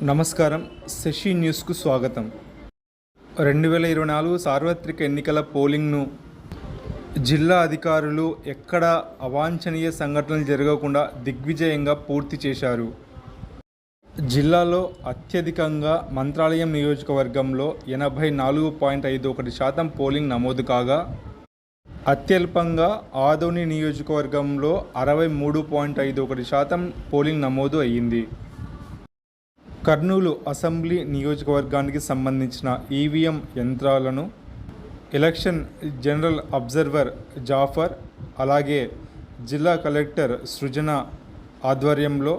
నమస్కారం. శశి న్యూస్కు స్వాగతం. 2024 సార్వత్రిక ఎన్నికల పోలింగ్ను జిల్లా అధికారులు ఎక్కడా అవాంఛనీయ సంఘటనలు జరగకుండా దిగ్విజయంగా పూర్తి చేశారు. జిల్లాలో అత్యధికంగా మంత్రాలయం నియోజకవర్గంలో 84.51% పోలింగ్ నమోదు కాగా, అత్యల్పంగా ఆదోని నియోజకవర్గంలో 63.51% పోలింగ్ నమోదు అయ్యింది. కర్నూలు అసెంబ్లీ నియోజకవర్గానికి సంబంధించిన ఈవీఎం యంత్రాలను ఎలక్షన్ జనరల్ అబ్జర్వర్ జాఫర్, అలాగే జిల్లా కలెక్టర్ సృజన ఆధ్వర్యంలో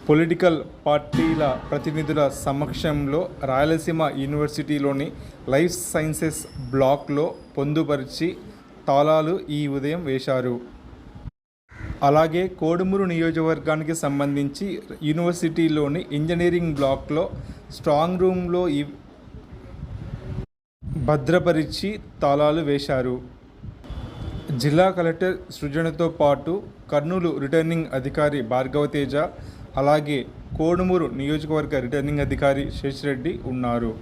పొలిటికల్ పార్టీల ప్రతినిధుల సమక్షంలో రాయలసీమ యూనివర్సిటీలోని లైఫ్ సైన్సెస్ బ్లాక్లో పొందుపరిచి తాళాలు ఈ ఉదయం వేశారు. అలాగే కోడుమూరు నియోజకవర్గానికి సంబంధించి యూనివర్సిటీలోని ఇంజనీరింగ్ బ్లాక్లో స్ట్రాంగ్ రూమ్లో భద్రపరిచి తాళాలు వేశారు. జిల్లా కలెక్టర్ సృజనతో పాటు కర్నూలు రిటర్నింగ్ అధికారి భార్గవతేజ, అలాగే కోడుమూరు నియోజకవర్గ రిటర్నింగ్ అధికారి శేషిరెడ్డి ఉన్నారు.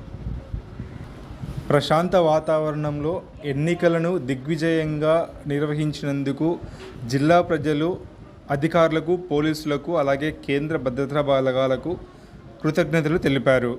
ప్రశాంత వాతావరణంలో ఎన్నికలను దిగ్విజయంగా నిర్వహించినందుకు జిల్లా ప్రజలు, అధికారులకు, పోలీసులకు, అలాగే కేంద్ర భద్రతా బలగాలకు కృతజ్ఞతలు తెలిపారు.